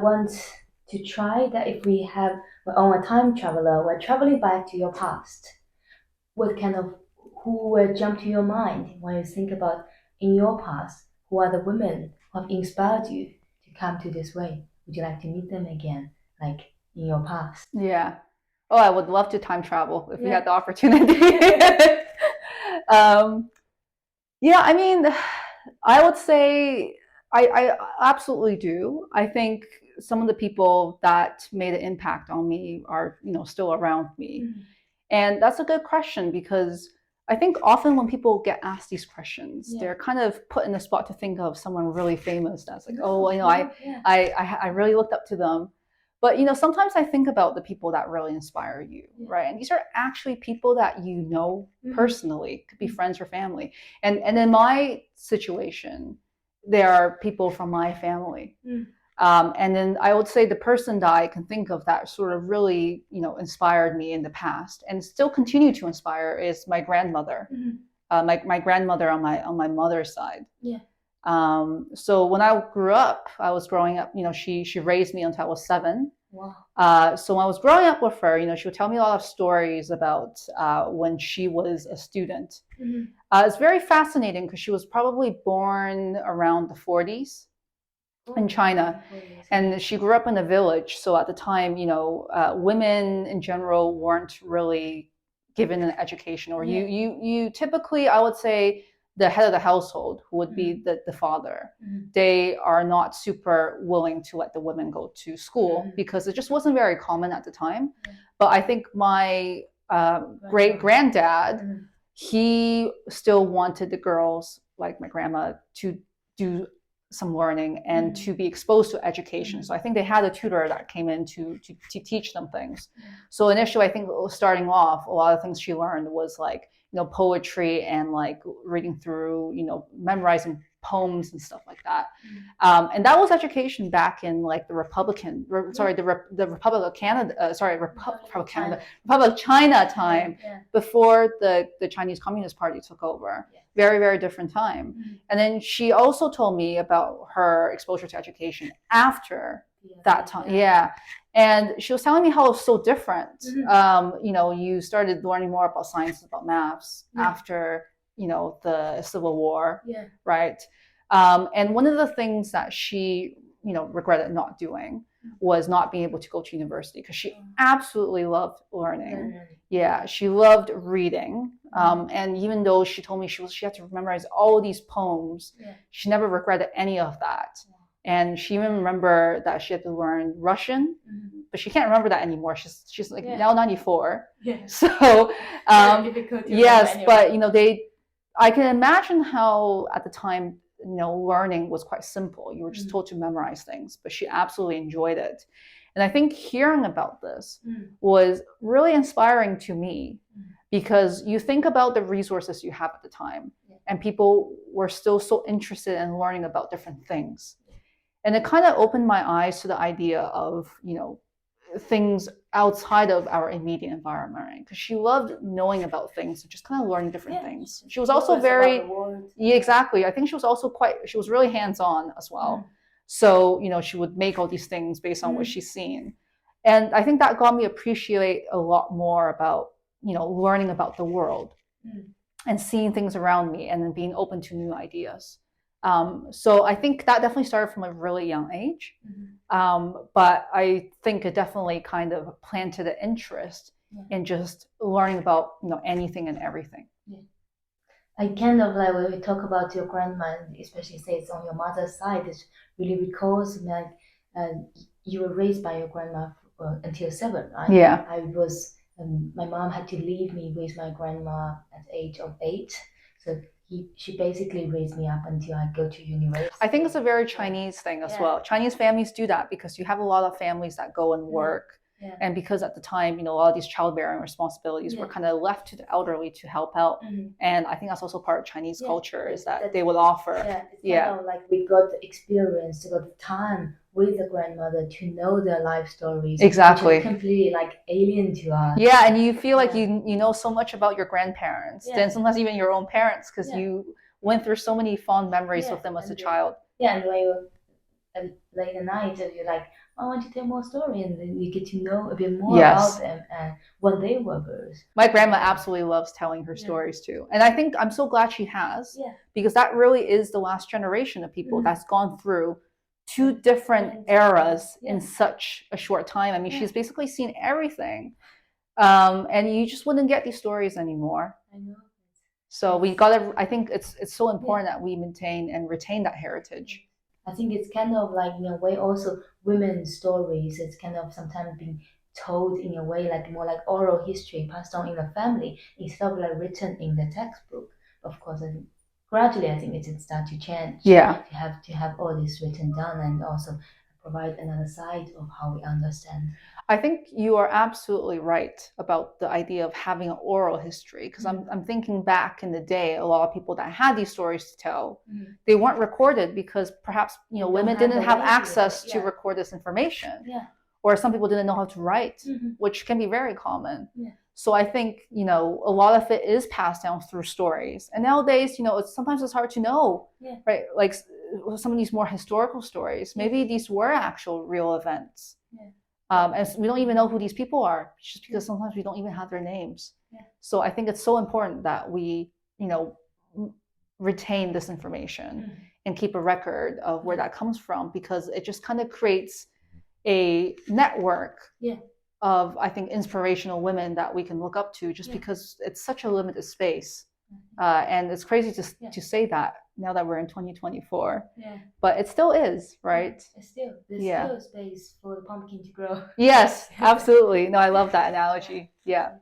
want to try that if we're on a time traveler, we're traveling back to your past. What kind of who will jump to your mind when you think about in your past? Who are the women who have inspired you to come to this way? Would you like to meet them again, like in your past? Yeah. Oh, I would love to time travel if we Yeah. had the opportunity. um, yeah, I mean, I would say I absolutely do. I think some of the people that made an impact on me are, still around me. Mm. And that's a good question because I think often when people get asked these questions, Yeah. they're kind of put in the spot to think of someone really famous that's like, No, yeah. I really looked up to them. But sometimes I think about the people that really inspire you, right? And these are actually people that you know personally, could be friends or family. And in my situation, there are people from my family. And then I would say the person that I can think of that sort of really, inspired me in the past and still continue to inspire is my grandmother. My grandmother on my mother's side. Yeah. So when I grew up, I was growing up. She raised me until I was 7. Wow. So when I was growing up with her, she would tell me a lot of stories about when she was a student. It's very fascinating because she was probably born around the 40s in China, and she grew up in a village. So at the time, women in general weren't really given an education, or you typically, I would say, the head of the household, who would be the father, they are not super willing to let the women go to school because it just wasn't very common at the time. But I think my great granddad, he still wanted the girls, like my grandma, to do some learning and to be exposed to education. So I think they had a tutor that came in to teach them things. So initially, I think starting off, a lot of things she learned was like, poetry and like reading through, memorizing poems and stuff like that. And that was education back in like the Republic of Canada, Republic of China time, before the Chinese Communist Party took over. Very, very different time. And then she also told me about her exposure to education after that time. Yeah. And she was telling me how it was so different. You started learning more about science, about maths after, the Civil War, right? And one of the things that she, regretted not doing was not being able to go to university because she absolutely loved learning. Yeah, she loved reading. And even though she told me she had to memorize all these poems, she never regretted any of that. And she even remembered that she had to learn Russian, but she can't remember that anymore. She's like now 94. So yes, but I can imagine how at the time, learning was quite simple. You were just told to memorize things, but she absolutely enjoyed it. And I think hearing about this was really inspiring to me because you think about the resources you have at the time, and people were still so interested in learning about different things. And it kind of opened my eyes to the idea of, things outside of our immediate environment, right? Because she loved knowing about things and just kind of learning different things. She was also very, exactly. I think she was really hands-on as well. So, she would make all these things based on what she's seen. And I think that got me appreciate a lot more about, learning about the world and seeing things around me and then being open to new ideas. So I think that definitely started from a really young age. But I think it definitely kind of planted an interest in just learning about, anything and everything. I kind of like when we talk about your grandma, especially say it's on your mother's side, it really recalls like you were raised by your grandma until 7, right? Yeah. My mom had to leave me with my grandma at the age of 8. So she basically raised me up until I go to university. I think it's a very Chinese thing as well. Chinese families do that because you have a lot of families that go and work. And because at the time, a lot of these childbearing responsibilities were kind of left to the elderly to help out. And I think that's also part of Chinese culture is that they would offer. It's kind of like we got the experience, we got the time with the grandmother to know their life stories. Exactly. Which is completely like alien to us. Yeah, and you feel like you know so much about your grandparents than sometimes even your own parents because you went through so many fond memories with them as a child. Yeah, and when you late at night, and you're like, I want to tell more story, and then you get to know a bit more Yes. about them and when they were birds. My grandma absolutely loves telling her Yeah. stories too. And I think I'm so glad she has, Yeah. because that really is the last generation of people Mhm. that's gone through two different eras in such a short time. I mean, she's basically seen everything. And you just wouldn't get these stories anymore. I know. So we gotta, I think it's so important that we maintain and retain that heritage. I think it's kind of like in a way also women's stories. It's kind of sometimes being told in a way like more like oral history passed on in the family instead of like written in the textbook. Of course, I think gradually I think it's start to change. Yeah. To have all this written down and also provide another side of how we understand. I think you are absolutely right about the idea of having an oral history, because I'm thinking back in the day, a lot of people that had these stories to tell, they weren't recorded because perhaps women didn't have access to record this information. Yeah. Or some people didn't know how to write, which can be very common. Yeah. So I think a lot of it is passed down through stories, and nowadays sometimes it's hard to know, right? Like some of these more historical stories, maybe these were actual real events. And we don't even know who these people are, just because sometimes we don't even have their names. So I think it's so important that we retain this information and keep a record of where that comes from, because it just kind of creates a network of, I think, inspirational women that we can look up to, just because it's such a limited space. And it's crazy to say that now that we're in 2024. But it still is, right? There's still space for the pumpkin to grow. Yes, absolutely. No, I love that analogy. Yeah.